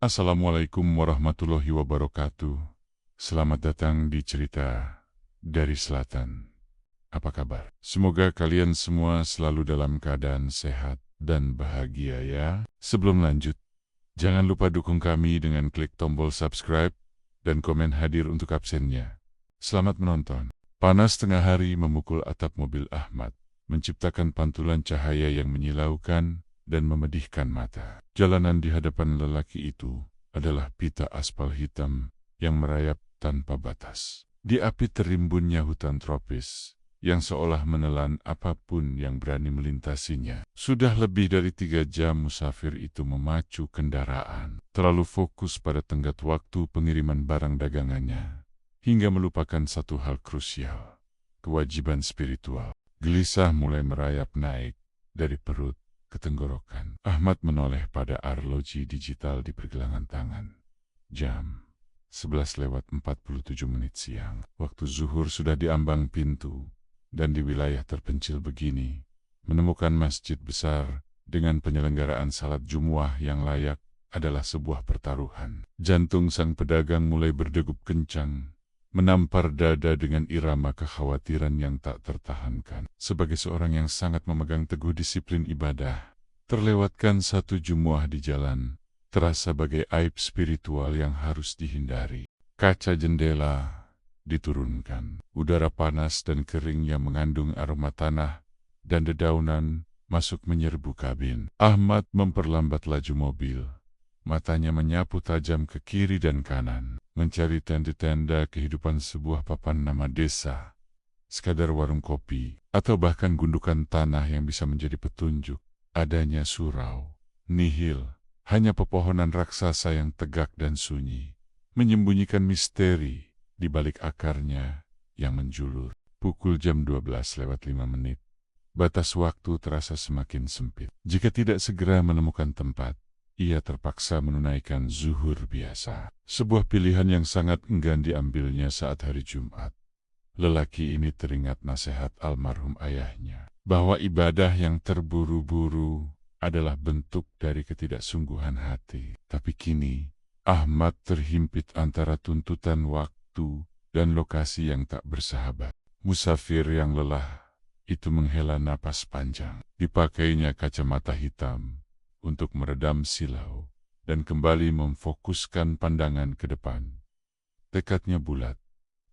Assalamualaikum warahmatullahi wabarakatuh. Selamat datang di Cerita dari Selatan. Apa kabar? Semoga kalian semua selalu dalam keadaan sehat dan bahagia ya. Sebelum lanjut, jangan lupa dukung kami dengan klik tombol subscribe dan komen hadir untuk absennya. Selamat menonton. Panas tengah hari memukul atap mobil Ahmad, menciptakan pantulan cahaya yang menyilaukan dan memedihkan mata. Jalanan di hadapan lelaki itu adalah pita aspal hitam yang merayap tanpa batas. Di api terimbunnya hutan tropis yang seolah menelan apapun yang berani melintasinya. Sudah lebih dari 3 jam musafir itu memacu kendaraan, terlalu fokus pada tenggat waktu pengiriman barang dagangannya, hingga melupakan satu hal krusial, kewajiban spiritual. Gelisah mulai merayap naik dari perut ke tenggorokan. Ahmad menoleh pada arloji digital di pergelangan tangan. Jam 11:47 siang. Waktu zuhur sudah diambang pintu, dan di wilayah terpencil begini, menemukan masjid besar dengan penyelenggaraan salat Jumuah yang layak adalah sebuah pertaruhan. Jantung sang pedagang mulai berdegup kencang, menampar dada dengan irama kekhawatiran yang tak tertahankan. Sebagai seorang yang sangat memegang teguh disiplin ibadah, terlewatkan satu Jumuah di jalan terasa bagai aib spiritual yang harus dihindari. Kaca jendela diturunkan. Udara panas dan kering yang mengandung aroma tanah dan dedaunan masuk menyerbu kabin. Ahmad memperlambat laju mobil. Matanya menyapu tajam ke kiri dan kanan, mencari tenda-tenda kehidupan sebuah papan nama desa, sekadar warung kopi, atau bahkan gundukan tanah yang bisa menjadi petunjuk. Adanya surau, nihil, hanya pepohonan raksasa yang tegak dan sunyi, menyembunyikan misteri di balik akarnya yang menjulur. Pukul jam 12:05. Batas waktu terasa semakin sempit. Jika tidak segera menemukan tempat, ia terpaksa menunaikan zuhur biasa. Sebuah pilihan yang sangat enggan diambilnya saat hari Jumat. Lelaki ini teringat nasihat almarhum ayahnya, bahwa ibadah yang terburu-buru adalah bentuk dari ketidaksungguhan hati. Tapi kini, Ahmad terhimpit antara tuntutan waktu dan lokasi yang tak bersahabat. Musafir yang lelah itu menghela napas panjang. Dipakainya kacamata hitam untuk meredam silau dan kembali memfokuskan pandangan ke depan. Tekadnya bulat.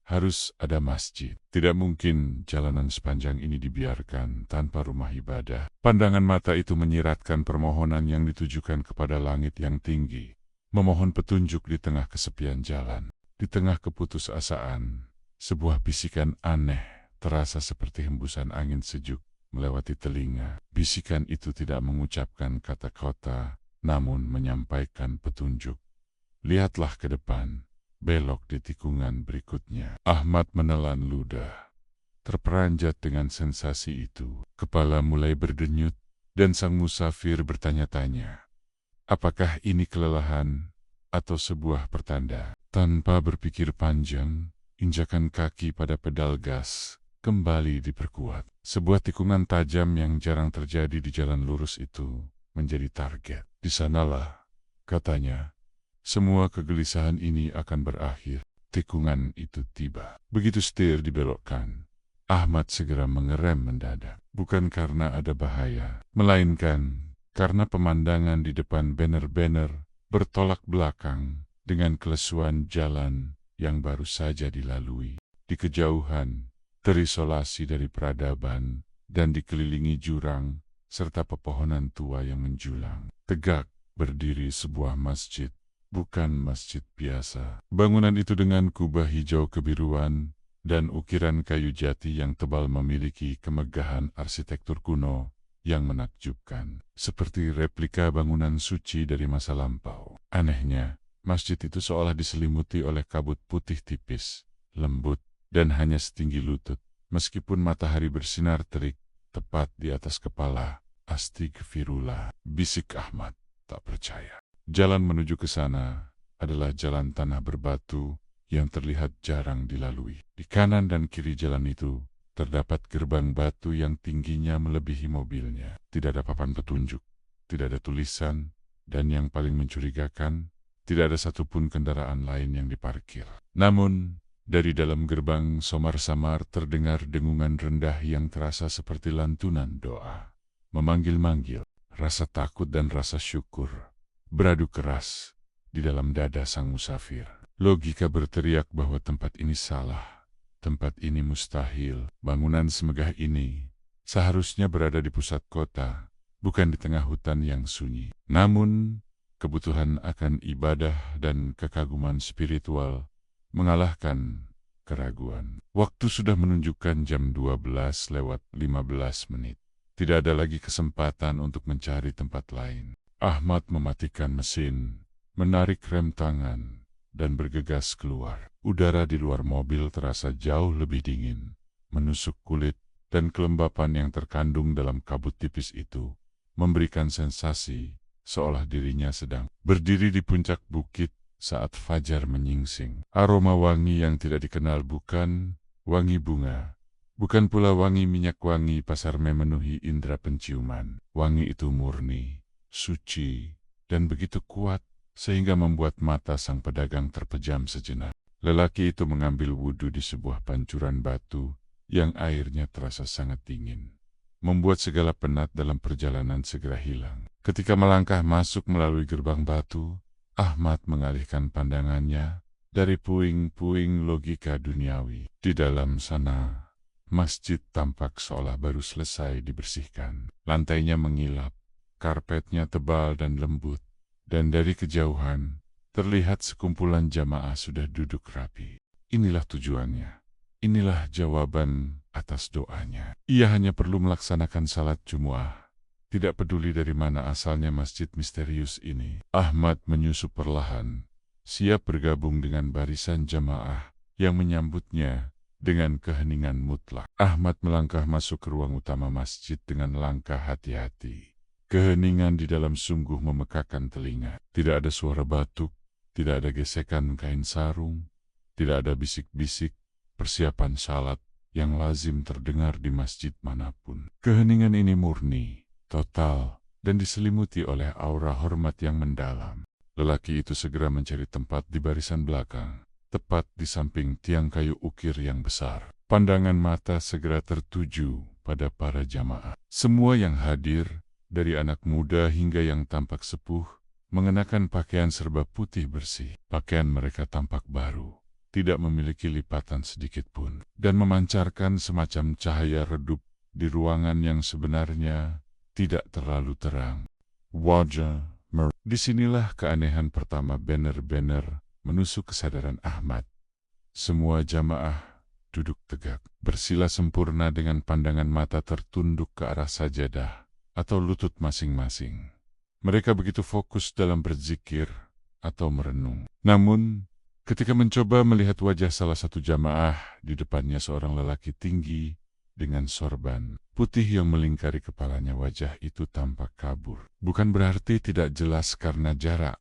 Harus ada masjid. Tidak mungkin jalanan sepanjang ini dibiarkan tanpa rumah ibadah. Pandangan mata itu menyiratkan permohonan yang ditujukan kepada langit yang tinggi. Memohon petunjuk di tengah kesepian jalan. Di tengah keputusasaan, sebuah bisikan aneh terasa seperti hembusan angin sejuk melewati telinga. Bisikan itu tidak mengucapkan kata-kata, namun menyampaikan petunjuk. Lihatlah ke depan. Belok di tikungan berikutnya. Ahmad menelan ludah. Terperanjat dengan sensasi itu. Kepala mulai berdenyut, dan sang musafir bertanya-tanya, apakah ini kelelahan atau sebuah pertanda? Tanpa berpikir panjang, injakan kaki pada pedal gas kembali diperkuat. Sebuah tikungan tajam yang jarang terjadi di jalan lurus itu menjadi target. Di sanalah, katanya, semua kegelisahan ini akan berakhir. Tikungan itu tiba. Begitu setir dibelokkan, Ahmad segera mengerem mendadak. Bukan karena ada bahaya, melainkan karena pemandangan di depan banner-banner bertolak belakang dengan kelesuan jalan yang baru saja dilalui. Di kejauhan, terisolasi dari peradaban dan dikelilingi jurang serta pepohonan tua yang menjulang. Tegak berdiri sebuah masjid. Bukan masjid biasa. Bangunan itu dengan kubah hijau kebiruan dan ukiran kayu jati yang tebal memiliki kemegahan arsitektur kuno yang menakjubkan. Seperti replika bangunan suci dari masa lampau. Anehnya, masjid itu seolah diselimuti oleh kabut putih tipis, lembut, dan hanya setinggi lutut. Meskipun matahari bersinar terik tepat di atas kepala, Astagfirullah, bisik Ahmad, tak percaya. Jalan menuju ke sana adalah jalan tanah berbatu yang terlihat jarang dilalui. Di kanan dan kiri jalan itu terdapat gerbang batu yang tingginya melebihi mobilnya. Tidak ada papan petunjuk, tidak ada tulisan, dan yang paling mencurigakan, Tidak ada satupun kendaraan lain yang diparkir. Namun, dari dalam gerbang samar-samar terdengar dengungan rendah yang terasa seperti lantunan doa. Memanggil-manggil, rasa takut dan rasa syukur beradu keras di dalam dada sang musafir. Logika berteriak bahwa tempat ini salah, tempat ini mustahil. Bangunan semegah ini seharusnya berada di pusat kota, bukan di tengah hutan yang sunyi. Namun, kebutuhan akan ibadah dan kekaguman spiritual mengalahkan keraguan. Waktu sudah menunjukkan jam 12:15. Tidak ada lagi kesempatan untuk mencari tempat lain. Ahmad mematikan mesin, menarik rem tangan, dan bergegas keluar. Udara di luar mobil terasa jauh lebih dingin, menusuk kulit, dan kelembapan yang terkandung dalam kabut tipis itu memberikan sensasi seolah dirinya sedang berdiri di puncak bukit saat fajar menyingsing. Aroma wangi yang tidak dikenal bukan wangi bunga, bukan pula wangi minyak wangi pasar memenuhi indera penciuman. Wangi itu murni, suci, dan begitu kuat sehingga membuat mata sang pedagang terpejam sejenak. Lelaki itu mengambil wudhu di sebuah pancuran batu yang airnya terasa sangat dingin, membuat segala penat dalam perjalanan segera hilang. Ketika melangkah masuk melalui gerbang batu, Ahmad mengalihkan pandangannya dari puing-puing logika duniawi. Di dalam sana, masjid tampak seolah baru selesai dibersihkan. Lantainya mengilap, karpetnya tebal dan lembut, dan dari kejauhan terlihat sekumpulan jamaah sudah duduk rapi. Inilah tujuannya. Inilah jawaban atas doanya. Ia hanya perlu melaksanakan salat Jumu'ah. Tidak peduli dari mana asalnya masjid misterius ini. Ahmad menyusup perlahan, siap bergabung dengan barisan jamaah yang menyambutnya dengan keheningan mutlak. Ahmad melangkah masuk ke ruang utama masjid dengan langkah hati-hati. Keheningan di dalam sungguh memekakan telinga. Tidak ada suara batuk, tidak ada gesekan kain sarung, tidak ada bisik-bisik persiapan salat yang lazim terdengar di masjid manapun. Keheningan ini murni, total, dan diselimuti oleh aura hormat yang mendalam. Lelaki itu segera mencari tempat di barisan belakang, tepat di samping tiang kayu ukir yang besar. Pandangan mata segera tertuju pada para jamaah. Semua yang hadir, dari anak muda hingga yang tampak sepuh, mengenakan pakaian serba putih bersih. Pakaian mereka tampak baru, tidak memiliki lipatan sedikit pun, dan memancarkan semacam cahaya redup di ruangan yang sebenarnya tidak terlalu terang. Wajah disinilah keanehan pertama benar-benar menusuk kesadaran Ahmad. Semua jamaah duduk tegak, bersila sempurna dengan pandangan mata tertunduk ke arah sajadah atau lutut masing-masing. Mereka begitu fokus dalam berzikir atau merenung. Namun, ketika mencoba melihat wajah salah satu jamaah, di depannya seorang lelaki tinggi dengan sorban putih yang melingkari kepalanya. Wajah itu tampak kabur. Bukan berarti tidak jelas karena jarak,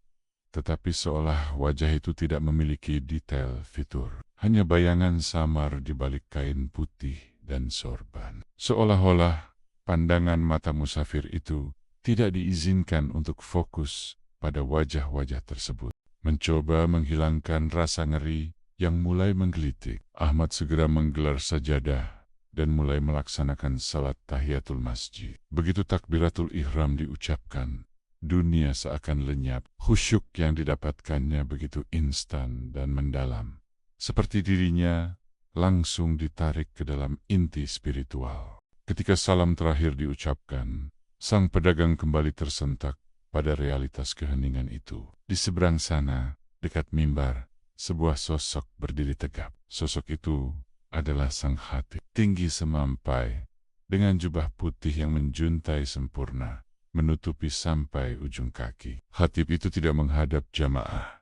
tetapi seolah wajah itu tidak memiliki detail fitur. Hanya bayangan samar di balik kain putih dan sorban. Seolah-olah pandangan mata musafir itu tidak diizinkan untuk fokus pada wajah-wajah tersebut. Mencoba menghilangkan rasa ngeri yang mulai menggelitik, Ahmad segera menggelar sajadah dan mulai melaksanakan salat tahiyatul masjid. Begitu takbiratul ihram diucapkan, dunia seakan lenyap. Khusyuk yang didapatkannya begitu instan dan mendalam, seperti dirinya langsung ditarik ke dalam inti spiritual. Ketika salam terakhir diucapkan, sang pedagang kembali tersentak pada realitas keheningan itu. Di seberang sana, dekat mimbar, sebuah sosok berdiri tegap. Sosok itu adalah sang khatib, tinggi semampai, dengan jubah putih yang menjuntai sempurna, menutupi sampai ujung kaki. Khatib itu tidak menghadap jamaah,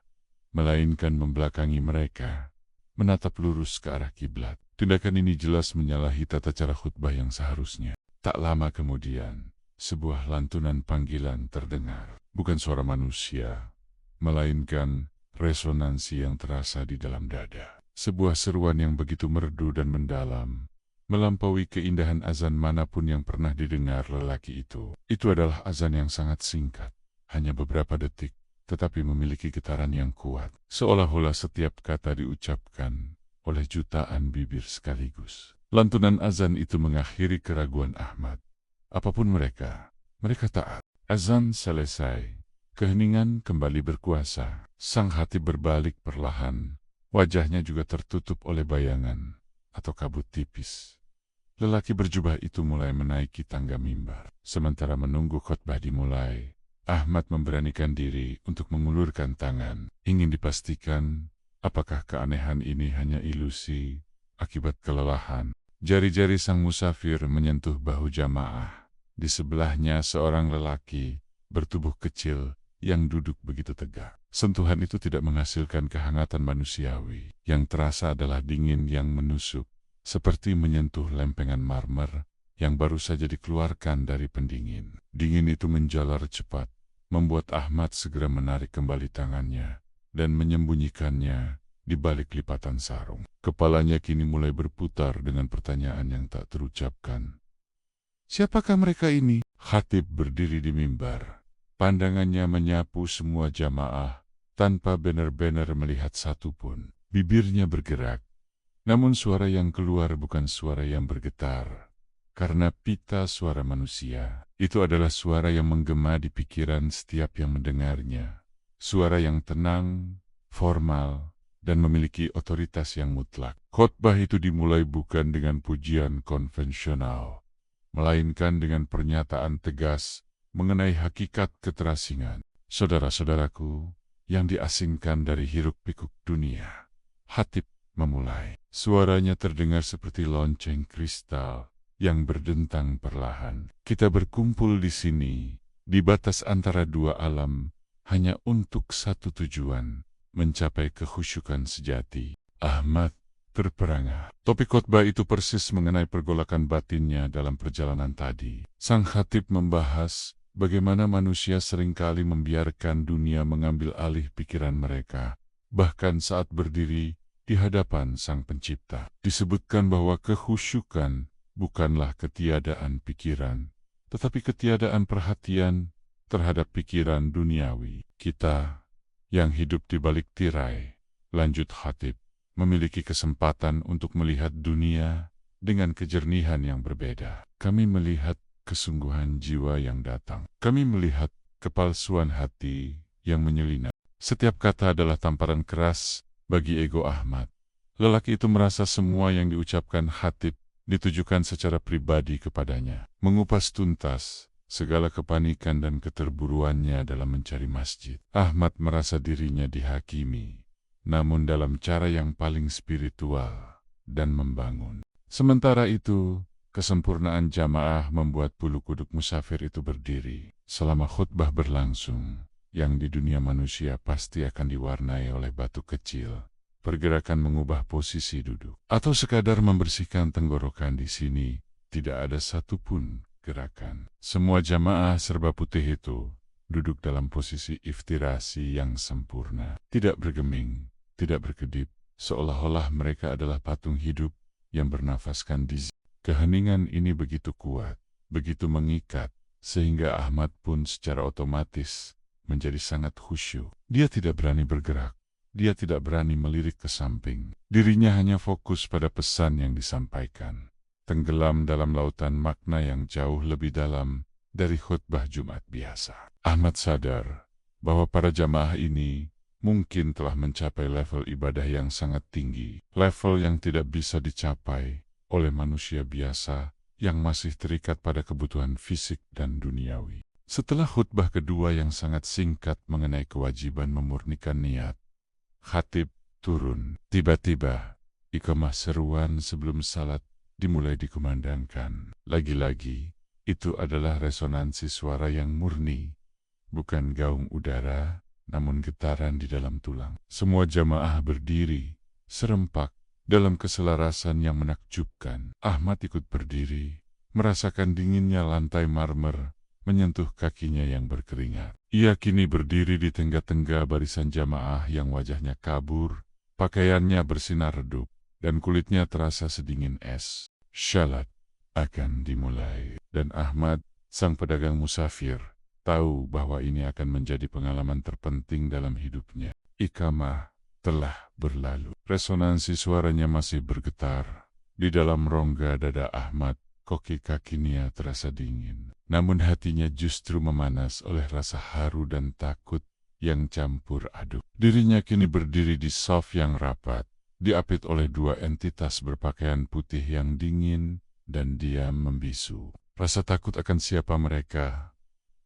melainkan membelakangi mereka, menatap lurus ke arah kiblat. Tindakan ini jelas menyalahi tata cara khutbah yang seharusnya. Tak lama kemudian, sebuah lantunan panggilan terdengar. Bukan suara manusia, melainkan resonansi yang terasa di dalam dada. Sebuah seruan yang begitu merdu dan mendalam, melampaui keindahan azan manapun yang pernah didengar lelaki itu. Itu adalah azan yang sangat singkat, hanya beberapa detik, tetapi memiliki getaran yang kuat, seolah-olah setiap kata diucapkan oleh jutaan bibir sekaligus. Lantunan azan itu mengakhiri keraguan Ahmad. Apapun mereka taat. Azan selesai, keheningan kembali berkuasa. Sang hatib berbalik perlahan, wajahnya juga tertutup oleh bayangan atau kabut tipis. Lelaki berjubah itu mulai menaiki tangga mimbar. Sementara menunggu khotbah dimulai, Ahmad memberanikan diri untuk mengulurkan tangan, ingin dipastikan apakah keanehan ini hanya ilusi akibat kelelahan. Jari-jari sang musafir menyentuh bahu jamaah. Di sebelahnya seorang lelaki bertubuh kecil yang duduk begitu tegak. Sentuhan itu tidak menghasilkan kehangatan manusiawi. Yang terasa adalah dingin yang menusuk, seperti menyentuh lempengan marmer yang baru saja dikeluarkan dari pendingin. Dingin itu menjalar cepat, membuat Ahmad segera menarik kembali tangannya dan menyembunyikannya di balik lipatan sarung. Kepalanya kini mulai berputar dengan pertanyaan yang tak terucapkan. Siapakah mereka ini? Khatib berdiri di mimbar. Pandangannya menyapu semua jamaah tanpa benar-benar melihat satupun. Bibirnya bergerak, namun suara yang keluar bukan suara yang bergetar. Karena pita suara manusia, itu adalah suara yang menggema di pikiran setiap yang mendengarnya. Suara yang tenang, formal, dan memiliki otoritas yang mutlak. Khotbah itu dimulai bukan dengan pujian konvensional, melainkan dengan pernyataan tegas mengenai hakikat keterasingan. Saudara-saudaraku yang diasingkan dari hiruk-pikuk dunia, Hatib memulai. Suaranya terdengar seperti lonceng kristal yang berdentang perlahan. Kita berkumpul di sini, di batas antara dua alam, hanya untuk satu tujuan, mencapai kekhusyukan sejati. Ahmad terperangah. Topik khotbah itu persis mengenai pergolakan batinnya dalam perjalanan tadi. Sang khatib membahas bagaimana manusia seringkali membiarkan dunia mengambil alih pikiran mereka, bahkan saat berdiri di hadapan Sang Pencipta. Disebutkan bahwa kekhusyukan bukanlah ketiadaan pikiran, tetapi ketiadaan perhatian terhadap pikiran duniawi. Kita yang hidup di balik tirai, lanjut Khatib, memiliki kesempatan untuk melihat dunia dengan kejernihan yang berbeda. Kami melihat kesungguhan jiwa yang datang. Kami melihat kepalsuan hati yang menyelinap. Setiap kata adalah tamparan keras bagi ego Ahmad. Lelaki itu merasa semua yang diucapkan Khatib ditujukan secara pribadi kepadanya. Mengupas tuntas segala kepanikan dan keterburuannya dalam mencari masjid. Ahmad merasa dirinya dihakimi, namun dalam cara yang paling spiritual dan membangun. Sementara itu, kesempurnaan jamaah membuat bulu kuduk musafir itu berdiri. Selama khutbah berlangsung, yang di dunia manusia pasti akan diwarnai oleh batu kecil, pergerakan mengubah posisi duduk, atau sekadar membersihkan tenggorokan di sini, tidak ada satupun gerakan. Semua jamaah serba putih itu duduk dalam posisi iftirasi yang sempurna, tidak bergeming, tidak berkedip, seolah-olah mereka adalah patung hidup yang bernafaskan di. Keheningan ini begitu kuat, begitu mengikat, sehingga Ahmad pun secara otomatis menjadi sangat khusyuk. Dia tidak berani bergerak, dia tidak berani melirik ke samping. Dirinya hanya fokus pada pesan yang disampaikan, tenggelam dalam lautan makna yang jauh lebih dalam dari khutbah Jumat biasa. Ahmad sadar bahwa para jamaah ini mungkin telah mencapai level ibadah yang sangat tinggi, level yang tidak bisa dicapai oleh manusia biasa yang masih terikat pada kebutuhan fisik dan duniawi. Setelah khutbah kedua yang sangat singkat mengenai kewajiban memurnikan niat, khatib turun. Tiba-tiba, iqamah seruan sebelum salat dimulai dikumandangkan. Lagi-lagi, itu adalah resonansi suara yang murni, bukan gaung udara, namun getaran di dalam tulang. Semua jamaah berdiri, serempak, dalam keselarasan yang menakjubkan. Ahmad ikut berdiri, merasakan dinginnya lantai marmer, menyentuh kakinya yang berkeringat. Ia kini berdiri di tengah-tengah barisan jamaah yang wajahnya kabur, pakaiannya bersinar redup, dan kulitnya terasa sedingin es. Syalat akan dimulai, dan Ahmad, sang pedagang musafir, tahu bahwa ini akan menjadi pengalaman terpenting dalam hidupnya. Iqamah telah berlalu. Resonansi suaranya masih bergetar. Di dalam rongga dada Ahmad, kaki kakinya terasa dingin. Namun hatinya justru memanas oleh rasa haru dan takut yang campur aduk. Dirinya kini berdiri di saf yang rapat, diapit oleh dua entitas berpakaian putih yang dingin dan diam membisu. Rasa takut akan siapa mereka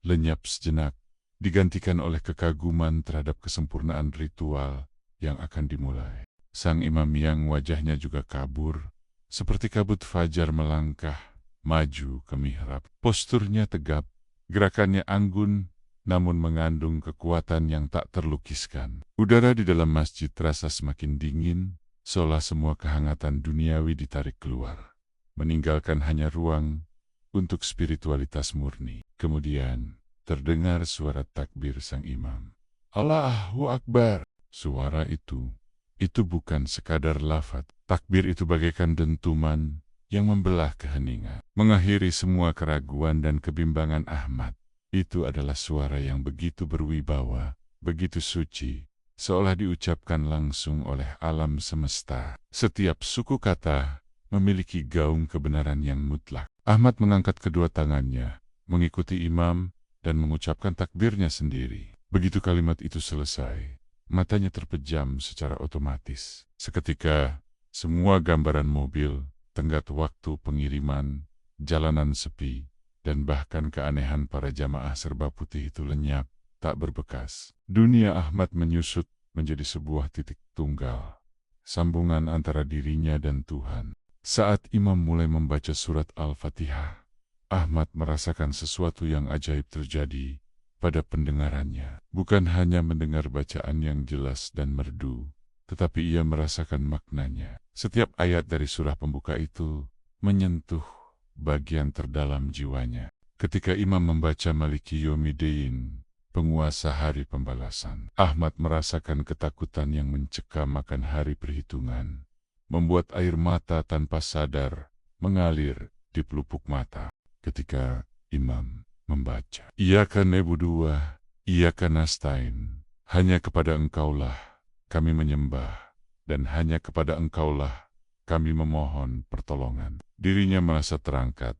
lenyap sejenak, digantikan oleh kekaguman terhadap kesempurnaan ritual yang akan dimulai. Sang imam yang wajahnya juga kabur, seperti kabut fajar melangkah maju ke mihrab. Posturnya tegap, gerakannya anggun, namun mengandung kekuatan yang tak terlukiskan. Udara di dalam masjid terasa semakin dingin, seolah semua kehangatan duniawi ditarik keluar, meninggalkan hanya ruang untuk spiritualitas murni. Kemudian, terdengar suara takbir sang imam. Allahu Akbar. Suara itu bukan sekadar lafaz. Takbir itu bagaikan dentuman yang membelah keheningan, mengakhiri semua keraguan dan kebimbangan Ahmad. Itu adalah suara yang begitu berwibawa, begitu suci, seolah diucapkan langsung oleh alam semesta. Setiap suku kata memiliki gaung kebenaran yang mutlak. Ahmad mengangkat kedua tangannya, mengikuti imam, dan mengucapkan takbirnya sendiri. Begitu kalimat itu selesai, matanya terpejam secara otomatis. Seketika, semua gambaran mobil, tenggat waktu pengiriman, jalanan sepi, dan bahkan keanehan para jamaah serba putih itu lenyap, tak berbekas. Dunia Ahmad menyusut menjadi sebuah titik tunggal, sambungan antara dirinya dan Tuhan. Saat imam mulai membaca surat Al-Fatihah, Ahmad merasakan sesuatu yang ajaib terjadi pada pendengarannya. Bukan hanya mendengar bacaan yang jelas dan merdu, tetapi ia merasakan maknanya. Setiap ayat dari surah pembuka itu menyentuh bagian terdalam jiwanya. Ketika imam membaca Maliki Yaumiddin, penguasa hari pembalasan, Ahmad merasakan ketakutan yang mencekam akan hari perhitungan, membuat air mata tanpa sadar mengalir di pelupuk mata. Ketika imam membaca, Iyyaka na'budu wa iyyaka nasta'in, hanya kepada Engkaulah kami menyembah, dan hanya kepada Engkaulah kami memohon pertolongan. Dirinya merasa terangkat,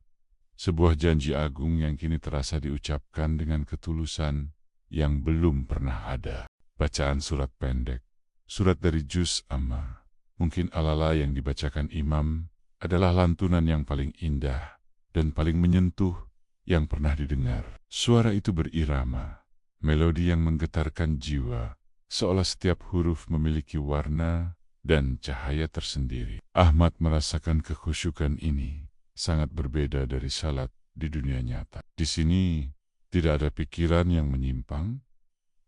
sebuah janji agung yang kini terasa diucapkan dengan ketulusan yang belum pernah ada. Bacaan surat pendek, surat dari Juz Amma, mungkin Al-Ala yang dibacakan imam, adalah lantunan yang paling indah dan paling menyentuh yang pernah didengar. Suara itu berirama, melodi yang menggetarkan jiwa, seolah setiap huruf memiliki warna dan cahaya tersendiri. Ahmad merasakan kekhusyukan ini sangat berbeda dari salat di dunia nyata. Di sini tidak ada pikiran yang menyimpang,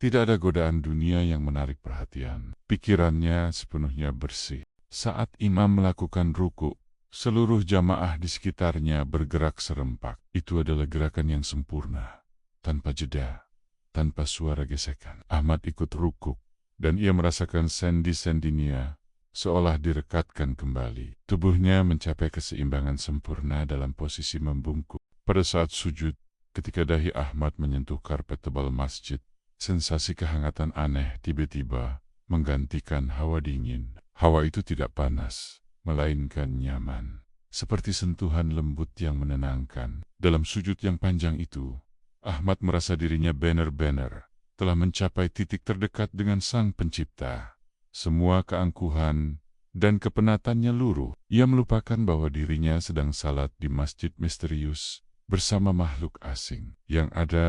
tidak ada godaan dunia yang menarik perhatian. Pikirannya sepenuhnya bersih. Saat imam melakukan ruku, seluruh jamaah di sekitarnya bergerak serempak. Itu adalah gerakan yang sempurna, tanpa jeda, tanpa suara gesekan. Ahmad ikut rukuk, dan ia merasakan sendi-sendinya seolah direkatkan kembali. Tubuhnya mencapai keseimbangan sempurna dalam posisi membungkuk. Pada saat sujud, ketika dahi Ahmad menyentuh karpet tebal masjid, sensasi kehangatan aneh tiba-tiba menggantikan hawa dingin. Hawa itu tidak panas, melainkan nyaman, seperti sentuhan lembut yang menenangkan. Dalam sujud yang panjang itu, Ahmad merasa dirinya benar-benar telah mencapai titik terdekat dengan Sang Pencipta. Semua keangkuhan dan kepenatannya luruh. Ia melupakan bahwa dirinya sedang salat di masjid misterius bersama makhluk asing. Yang ada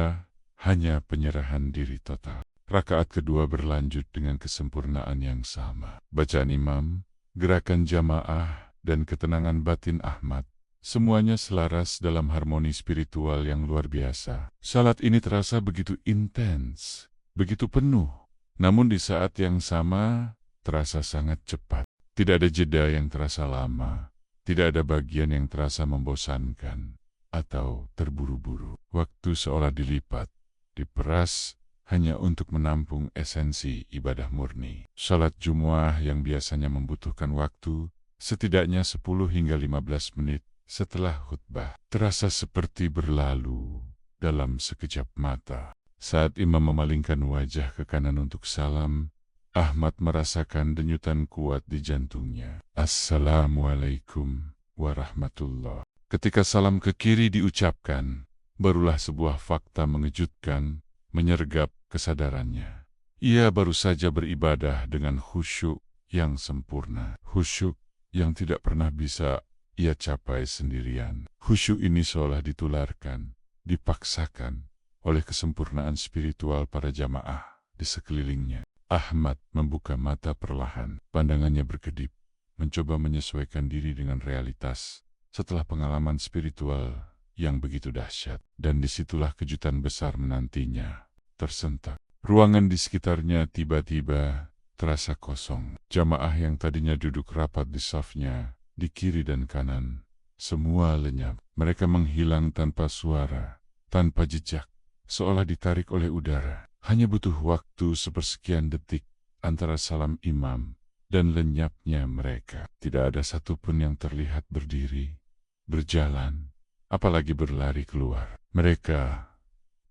hanya penyerahan diri total. Rakaat kedua berlanjut dengan kesempurnaan yang sama. Bacaan imam, gerakan jamaah, dan ketenangan batin Ahmad, semuanya selaras dalam harmoni spiritual yang luar biasa. Salat ini terasa begitu intens, begitu penuh, namun di saat yang sama terasa sangat cepat. Tidak ada jeda yang terasa lama, tidak ada bagian yang terasa membosankan atau terburu-buru. Waktu seolah dilipat, diperas, hanya untuk menampung esensi ibadah murni. Salat Jumuah yang biasanya membutuhkan waktu setidaknya 10 hingga 15 menit setelah khutbah terasa seperti berlalu dalam sekejap mata. Saat imam memalingkan wajah ke kanan untuk salam, Ahmad merasakan denyutan kuat di jantungnya. Assalamualaikum warahmatullah. Ketika salam ke kiri diucapkan, barulah sebuah fakta mengejutkan menyergap kesadarannya. Ia baru saja beribadah dengan khusyuk yang sempurna. Khusyuk yang tidak pernah bisa ia capai sendirian. Khusyuk ini seolah ditularkan, dipaksakan oleh kesempurnaan spiritual para jamaah di sekelilingnya. Ahmad membuka mata perlahan, pandangannya berkedip, mencoba menyesuaikan diri dengan realitas setelah pengalaman spiritual yang begitu dahsyat. Dan disitulah kejutan besar menantinya. Tersentak. Ruangan di sekitarnya tiba-tiba terasa kosong. Jamaah yang tadinya duduk rapat di safnya, di kiri dan kanan, semua lenyap. Mereka menghilang tanpa suara, tanpa jejak, seolah ditarik oleh udara. Hanya butuh waktu sepersekian detik antara salam imam dan lenyapnya mereka. Tidak ada satupun yang terlihat berdiri, berjalan, apalagi berlari keluar. Mereka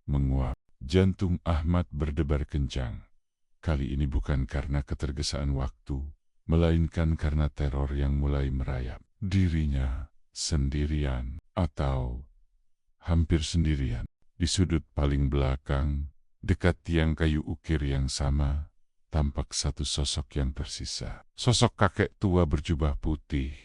menguap. Jantung Ahmad berdebar kencang. Kali ini bukan karena ketergesaan waktu, melainkan karena teror yang mulai merayap. Dirinya sendirian atau hampir sendirian. Di sudut paling belakang, dekat tiang kayu ukir yang sama, tampak satu sosok yang tersisa. Sosok kakek tua berjubah putih,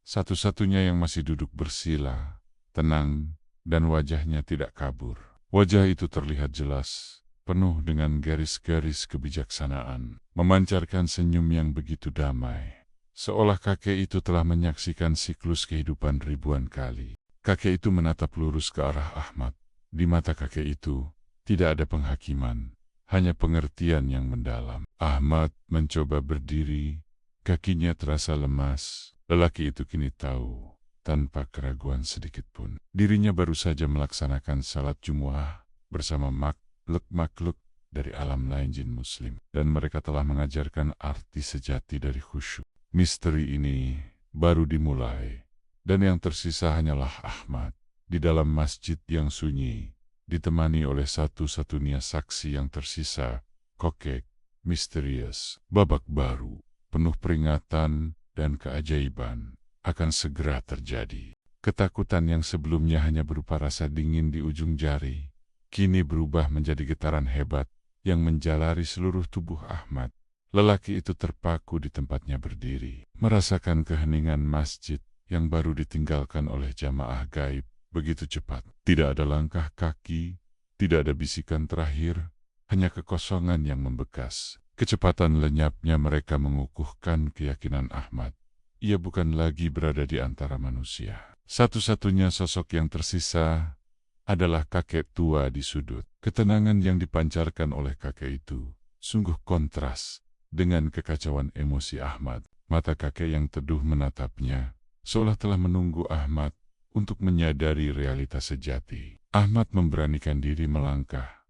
satu-satunya yang masih duduk bersila, tenang, dan wajahnya tidak kabur. Wajah itu terlihat jelas, penuh dengan garis-garis kebijaksanaan, memancarkan senyum yang begitu damai. Seolah kakek itu telah menyaksikan siklus kehidupan ribuan kali. Kakek itu menatap lurus ke arah Ahmad. Di mata kakek itu, tidak ada penghakiman, hanya pengertian yang mendalam. Ahmad mencoba berdiri, kakinya terasa lemas. Lelaki itu kini tahu, tanpa keraguan sedikit pun, dirinya baru saja melaksanakan salat Jumuah bersama makhluk-makhluk dari alam lain jin muslim. Dan mereka telah mengajarkan arti sejati dari khusyuk. Misteri ini baru dimulai, dan yang tersisa hanyalah Ahmad di dalam masjid yang sunyi, ditemani oleh satu-satunya saksi yang tersisa, kokek, misterius. Babak baru, penuh peringatan dan keajaiban, akan segera terjadi. Ketakutan yang sebelumnya hanya berupa rasa dingin di ujung jari, kini berubah menjadi getaran hebat yang menjalari seluruh tubuh Ahmad. Lelaki itu terpaku di tempatnya berdiri, merasakan keheningan masjid yang baru ditinggalkan oleh jamaah gaib begitu cepat. Tidak ada langkah kaki, tidak ada bisikan terakhir, hanya kekosongan yang membekas. Kecepatan lenyapnya mereka mengukuhkan keyakinan Ahmad. Ia bukan lagi berada di antara manusia. Satu-satunya sosok yang tersisa adalah kakek tua di sudut. Ketenangan yang dipancarkan oleh kakek itu sungguh kontras dengan kekacauan emosi Ahmad. Mata kakek yang teduh menatapnya, seolah telah menunggu Ahmad untuk menyadari realitas sejati. Ahmad memberanikan diri melangkah.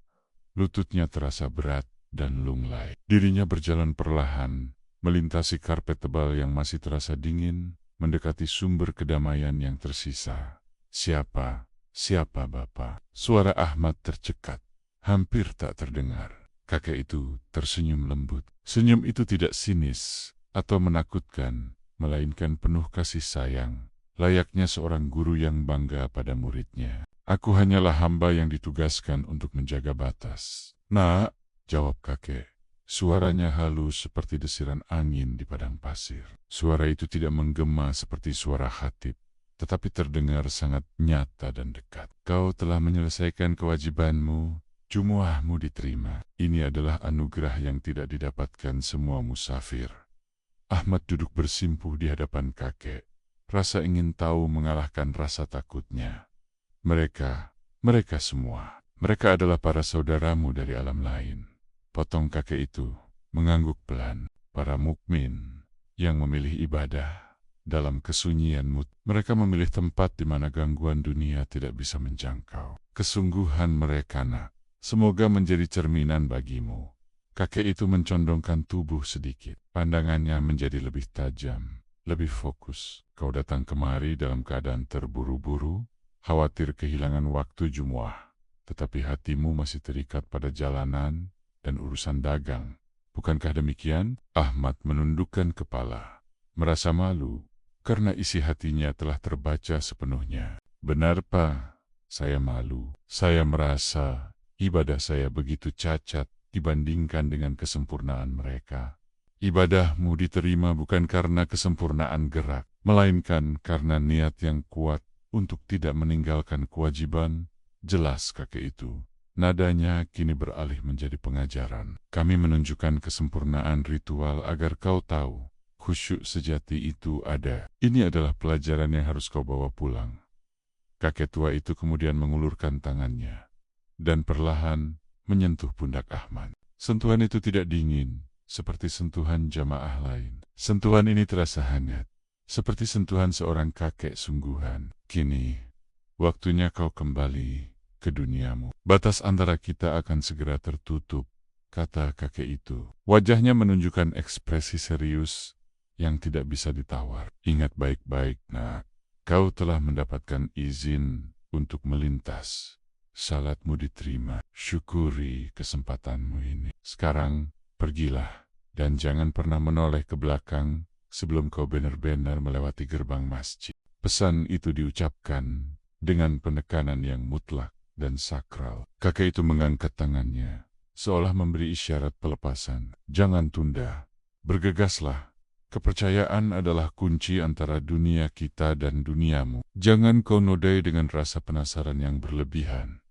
Lututnya terasa berat dan lunglai. Dirinya berjalan perlahan, melintasi karpet tebal yang masih terasa dingin, mendekati sumber kedamaian yang tersisa. Siapa Bapak? Suara Ahmad tercekat, hampir tak terdengar. Kakek itu tersenyum lembut. Senyum itu tidak sinis atau menakutkan, melainkan penuh kasih sayang, layaknya seorang guru yang bangga pada muridnya. Aku hanyalah hamba yang ditugaskan untuk menjaga batas. Nak, jawab kakek. Suaranya halus seperti desiran angin di padang pasir. Suara itu tidak menggema seperti suara khatib, tetapi terdengar sangat nyata dan dekat. Kau telah menyelesaikan kewajibanmu, Jumuahmu diterima. Ini adalah anugerah yang tidak didapatkan semua musafir. Ahmad duduk bersimpuh di hadapan kakek. Rasa ingin tahu mengalahkan rasa takutnya. Mereka semua. Mereka adalah para saudaramu dari alam lain. Potong kakek itu mengangguk pelan. Para mukmin yang memilih ibadah dalam kesunyian mereka memilih tempat di mana gangguan dunia tidak bisa menjangkau. Kesungguhan mereka, nak, semoga menjadi cerminan bagimu. Kakek itu mencondongkan tubuh sedikit. Pandangannya menjadi lebih tajam, lebih fokus. Kau datang kemari dalam keadaan terburu-buru, khawatir kehilangan waktu Jumuah. tetapi hatimu masih terikat pada jalanan dan urusan dagang. Bukankah demikian? Ahmad menundukkan kepala, merasa malu, karena isi hatinya telah terbaca sepenuhnya. Benar, Pak, saya malu. Saya merasa ibadah saya begitu cacat dibandingkan dengan kesempurnaan mereka. Ibadahmu diterima bukan karena kesempurnaan gerak, melainkan karena niat yang kuat untuk tidak meninggalkan kewajiban. Jelas kakek itu. Nadanya kini beralih menjadi pengajaran. Kami menunjukkan kesempurnaan ritual agar kau tahu, khusyuk sejati itu ada. Ini adalah pelajaran yang harus kau bawa pulang. Kakek tua itu kemudian mengulurkan tangannya, dan perlahan menyentuh pundak Ahmad. Sentuhan itu tidak dingin, seperti sentuhan jamaah lain. Sentuhan ini terasa hangat, seperti sentuhan seorang kakek sungguhan. Kini, waktunya kau kembali ke duniamu. Batas antara kita akan segera tertutup, kata kakek itu. Wajahnya menunjukkan ekspresi serius yang tidak bisa ditawar. Ingat baik-baik, nak. Kau telah mendapatkan izin untuk melintas. Salatmu diterima. Syukuri kesempatanmu ini. Sekarang, pergilah. Dan jangan pernah menoleh ke belakang sebelum kau benar-benar melewati gerbang masjid. Pesan itu diucapkan dengan penekanan yang mutlak dan sakral. Kakek itu mengangkat tangannya, seolah memberi isyarat pelepasan. Jangan tunda. Bergegaslah. Kepercayaan adalah kunci antara dunia kita dan duniamu. Jangan kau nodai dengan rasa penasaran yang berlebihan.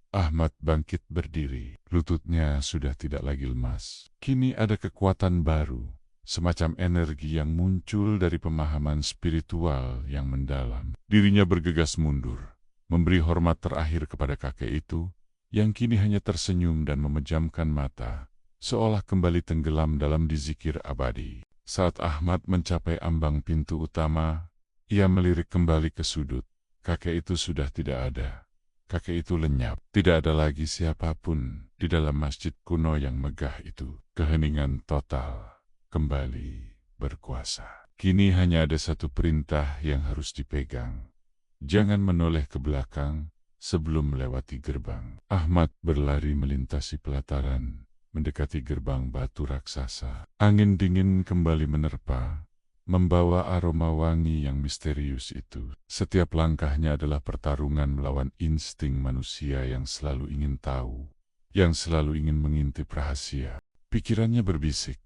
Ahmad bangkit berdiri. Lututnya sudah tidak lagi lemas. Kini ada kekuatan baru, semacam energi yang muncul dari pemahaman spiritual yang mendalam. Dirinya bergegas mundur, memberi hormat terakhir kepada kakek itu, yang kini hanya tersenyum dan memejamkan mata, seolah kembali tenggelam dalam zikir abadi. Saat Ahmad mencapai ambang pintu utama, ia melirik kembali ke sudut. Kakek itu sudah tidak ada. Kakek itu lenyap. Tidak ada lagi siapapun di dalam masjid kuno yang megah itu. Keheningan total kembali berkuasa. Kini hanya ada satu perintah yang harus dipegang. Jangan menoleh ke belakang sebelum melewati gerbang. Ahmad berlari melintasi pelataran, mendekati gerbang batu raksasa. Angin dingin kembali menerpa, membawa aroma wangi yang misterius itu. Setiap langkahnya adalah pertarungan melawan insting manusia yang selalu ingin tahu, yang selalu ingin mengintip rahasia. Pikirannya berbisik,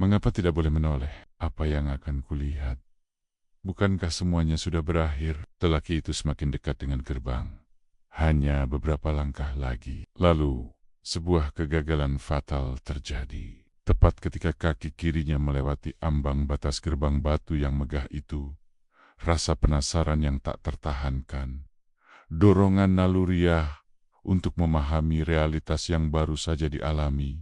mengapa tidak boleh menoleh? Apa yang akan kulihat? Bukankah semuanya sudah berakhir? Lelaki itu semakin dekat dengan gerbang. Hanya beberapa langkah lagi. Lalu, sebuah kegagalan fatal terjadi. Tepat ketika kaki kirinya melewati ambang batas gerbang batu yang megah itu, rasa penasaran yang tak tertahankan, dorongan naluriah untuk memahami realitas yang baru saja dialami,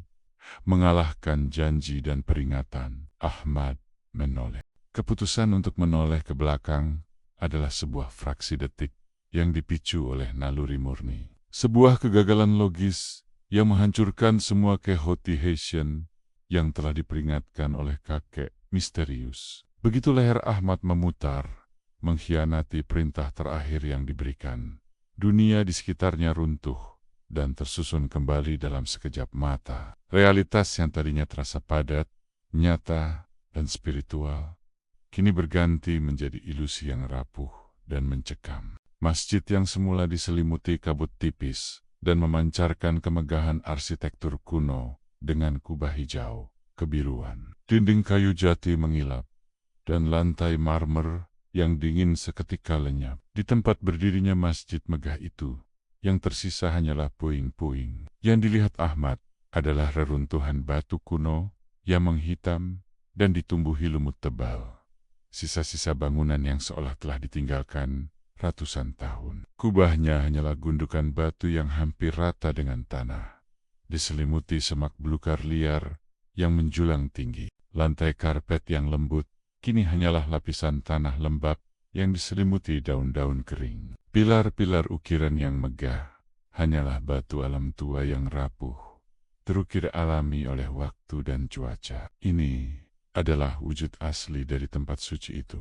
mengalahkan janji dan peringatan. Ahmad menoleh. Keputusan untuk menoleh ke belakang adalah sebuah fraksi detik yang dipicu oleh naluri murni. Sebuah kegagalan logis yang menghancurkan semua kehotiation yang telah diperingatkan oleh kakek misterius. Begitu leher Ahmad memutar, mengkhianati perintah terakhir yang diberikan. Dunia di sekitarnya runtuh dan tersusun kembali dalam sekejap mata. Realitas yang tadinya terasa padat, nyata, dan spiritual, kini berganti menjadi ilusi yang rapuh dan mencekam. Masjid yang semula diselimuti kabut tipis dan memancarkan kemegahan arsitektur kuno dengan kubah hijau, kebiruan. Dinding kayu jati mengilap, dan lantai marmer yang dingin seketika lenyap. Di tempat berdirinya masjid megah itu, yang tersisa hanyalah puing-puing. Yang dilihat Ahmad adalah reruntuhan batu kuno yang menghitam dan ditumbuhi lumut tebal. Sisa-sisa bangunan yang seolah telah ditinggalkan ratusan tahun. Kubahnya hanyalah gundukan batu yang hampir rata dengan tanah, diselimuti semak belukar liar yang menjulang tinggi. Lantai karpet yang lembut kini hanyalah lapisan tanah lembab yang diselimuti daun-daun kering. Pilar-pilar ukiran yang megah hanyalah batu alam tua yang rapuh, terukir alami oleh waktu dan cuaca. Ini adalah wujud asli dari tempat suci itu.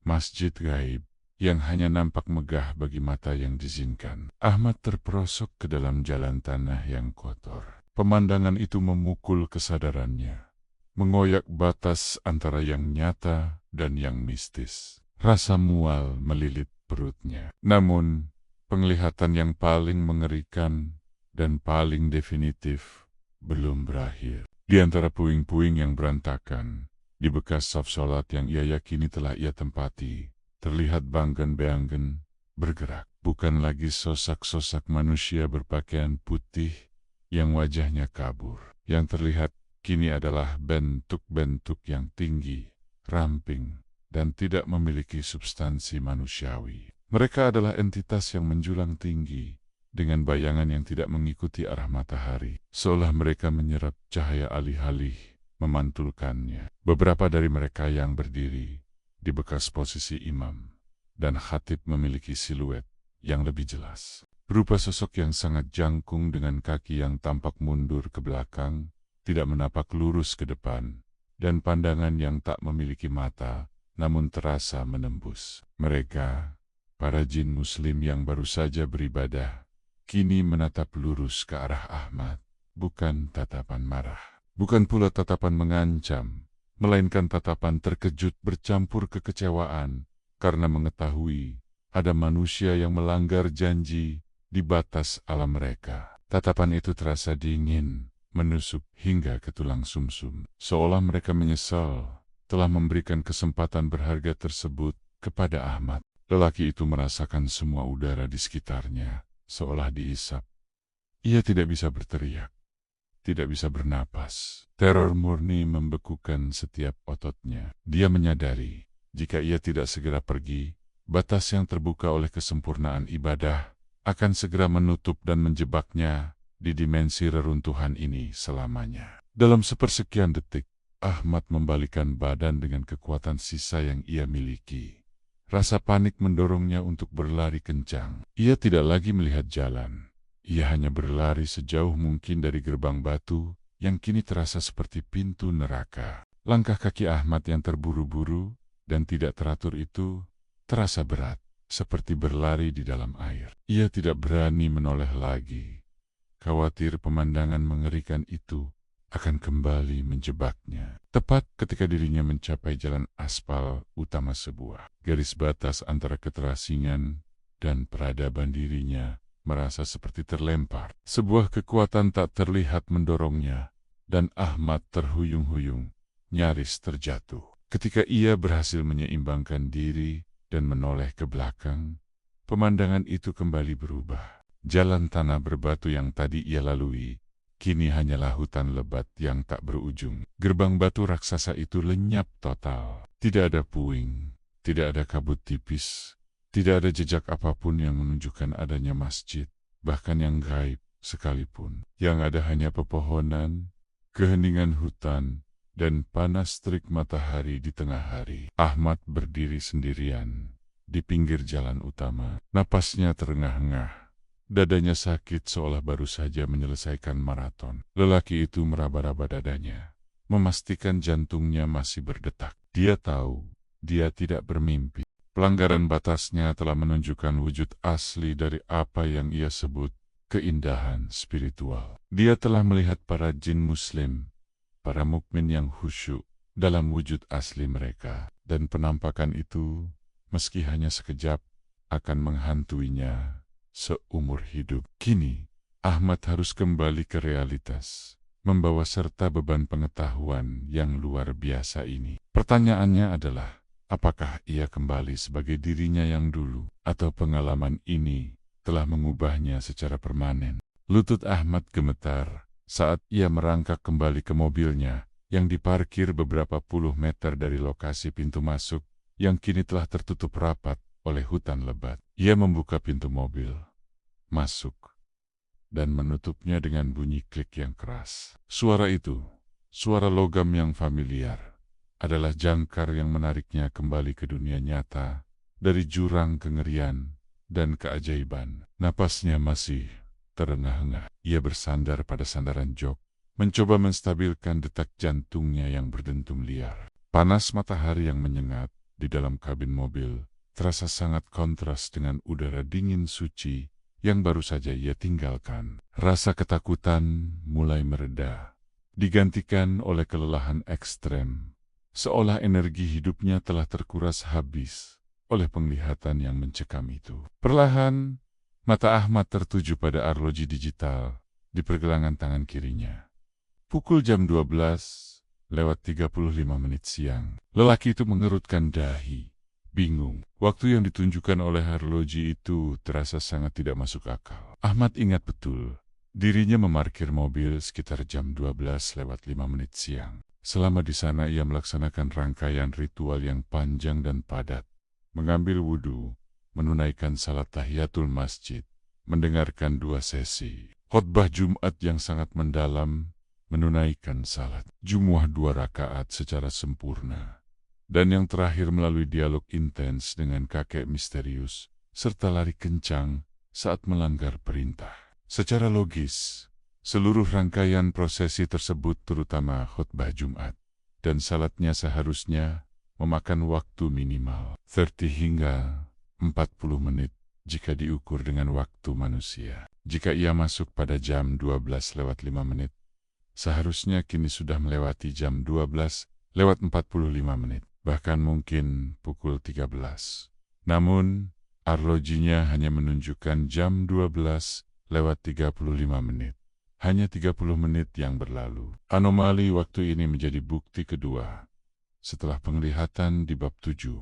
Masjid gaib yang hanya nampak megah bagi mata yang diizinkan. Ahmad terperosok ke dalam jalan tanah yang kotor. Pemandangan itu memukul kesadarannya, mengoyak batas antara yang nyata dan yang mistis. Rasa mual melilit perutnya. Namun, penglihatan yang paling mengerikan dan paling definitif belum berakhir. Di antara puing-puing yang berantakan, di bekas saf sholat yang ia yakini telah ia tempati, terlihat banggen-beanggen bergerak. Bukan lagi sosak-sosak manusia berpakaian putih yang wajahnya kabur. Yang terlihat kini adalah bentuk-bentuk yang tinggi, ramping, dan tidak memiliki substansi manusiawi. Mereka adalah entitas yang menjulang tinggi, dengan bayangan yang tidak mengikuti arah matahari, seolah mereka menyerap cahaya alih-alih memantulkannya. Beberapa dari mereka yang berdiri di bekas posisi imam dan khatib memiliki siluet yang lebih jelas. Berupa sosok yang sangat jangkung dengan kaki yang tampak mundur ke belakang, tidak menapak lurus ke depan, dan pandangan yang tak memiliki mata, namun terasa menembus. Mereka, para jin muslim yang baru saja beribadah, kini menatap lurus ke arah Ahmad, bukan tatapan marah, bukan pula tatapan mengancam, melainkan tatapan terkejut bercampur kekecewaan karena mengetahui ada manusia yang melanggar janji di batas alam mereka. Tatapan itu terasa dingin, menusuk hingga ke tulang sumsum, seolah mereka menyesal telah memberikan kesempatan berharga tersebut kepada Ahmad. Lelaki itu merasakan semua udara di sekitarnya seolah diisap. Ia tidak bisa berteriak, tidak bisa bernapas. Teror murni membekukan setiap ototnya. Dia menyadari, jika ia tidak segera pergi, batas yang terbuka oleh kesempurnaan ibadah akan segera menutup dan menjebaknya di dimensi reruntuhan ini selamanya. Dalam sepersekian detik, Ahmad membalikan badan dengan kekuatan sisa yang ia miliki. Rasa panik mendorongnya untuk berlari kencang. Ia tidak lagi melihat jalan. Ia hanya berlari sejauh mungkin dari gerbang batu yang kini terasa seperti pintu neraka. Langkah kaki Ahmad yang terburu-buru dan tidak teratur itu terasa berat, seperti berlari di dalam air. Ia tidak berani menoleh lagi, khawatir pemandangan mengerikan itu akan kembali menjebaknya. Tepat ketika dirinya mencapai jalan aspal utama, sebuah garis batas antara keterasingan dan peradaban dirinya merasa seperti terlempar. Sebuah kekuatan tak terlihat mendorongnya, dan Ahmad terhuyung-huyung, nyaris terjatuh. Ketika ia berhasil menyeimbangkan diri dan menoleh ke belakang, pemandangan itu kembali berubah. Jalan tanah berbatu yang tadi ia lalui kini hanyalah hutan lebat yang tak berujung. Gerbang batu raksasa itu lenyap total. Tidak ada puing, tidak ada kabut tipis, tidak ada jejak apapun yang menunjukkan adanya masjid, bahkan yang gaib sekalipun. Yang ada hanya pepohonan, keheningan hutan, dan panas terik matahari di tengah hari. Ahmad berdiri sendirian di pinggir jalan utama. Napasnya terengah-engah. Dadanya sakit seolah baru saja menyelesaikan maraton. Lelaki itu meraba-raba dadanya, memastikan jantungnya masih berdetak. Dia tahu, dia tidak bermimpi. Pelanggaran batasnya telah menunjukkan wujud asli dari apa yang ia sebut keindahan spiritual. Dia telah melihat para jin muslim, para mukmin yang khusyuk dalam wujud asli mereka. Dan penampakan itu, meski hanya sekejap, akan menghantuinya seumur hidup. Kini, Ahmad harus kembali ke realitas, membawa serta beban pengetahuan yang luar biasa ini. Pertanyaannya adalah, apakah ia kembali sebagai dirinya yang dulu, atau pengalaman ini telah mengubahnya secara permanen? Lutut Ahmad gemetar saat ia merangkak kembali ke mobilnya yang diparkir beberapa puluh meter dari lokasi pintu masuk yang kini telah tertutup rapat oleh hutan lebat. Ia membuka pintu mobil, masuk, dan menutupnya dengan bunyi klik yang keras. Suara itu, suara logam yang familiar, adalah jangkar yang menariknya kembali ke dunia nyata, dari jurang kengerian dan keajaiban. Napasnya masih terengah-engah. Ia bersandar pada sandaran jok, mencoba menstabilkan detak jantungnya yang berdentum liar. Panas matahari yang menyengat di dalam kabin mobil terasa sangat kontras dengan udara dingin suci yang baru saja ia tinggalkan. Rasa ketakutan mulai mereda, digantikan oleh kelelahan ekstrem, seolah energi hidupnya telah terkuras habis oleh penglihatan yang mencekam itu. Perlahan, mata Ahmad tertuju pada arloji digital di pergelangan tangan kirinya. Pukul jam 12:35 siang. Lelaki itu mengerutkan dahi, bingung. Waktu yang ditunjukkan oleh arloji itu terasa sangat tidak masuk akal. Ahmad ingat betul, dirinya memarkir mobil sekitar jam 12:05 siang. Selama di sana ia melaksanakan rangkaian ritual yang panjang dan padat. Mengambil wudhu, menunaikan salat tahiyatul masjid, mendengarkan 2 sesi khotbah Jumat yang sangat mendalam, menunaikan salat Jumuah 2 rakaat secara sempurna, dan yang terakhir melalui dialog intens dengan kakek misterius, serta lari kencang saat melanggar perintah. Secara logis, seluruh rangkaian prosesi tersebut terutama khotbah Jumat dan salatnya seharusnya memakan waktu minimal 30 hingga 40 menit jika diukur dengan waktu manusia. Jika ia masuk pada jam 12:05, seharusnya kini sudah melewati jam 12:45, bahkan mungkin pukul 13. Namun, arlojinya hanya menunjukkan jam 12:35. Hanya 30 menit yang berlalu. Anomali waktu ini menjadi bukti kedua setelah penglihatan di bab 7,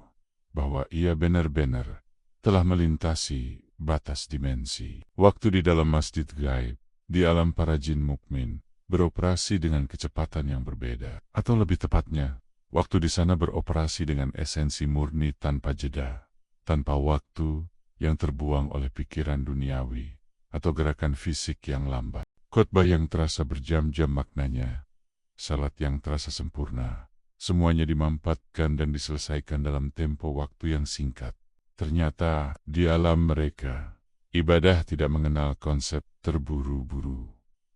bahwa ia benar-benar telah melintasi batas dimensi. Waktu di dalam masjid gaib, di alam para jin mukmin, beroperasi dengan kecepatan yang berbeda. Atau lebih tepatnya, waktu di sana beroperasi dengan esensi murni tanpa jeda, tanpa waktu yang terbuang oleh pikiran duniawi atau gerakan fisik yang lambat. Khotbah yang terasa berjam-jam maknanya, salat yang terasa sempurna, semuanya dimampatkan dan diselesaikan dalam tempo waktu yang singkat. Ternyata, di alam mereka, ibadah tidak mengenal konsep terburu-buru.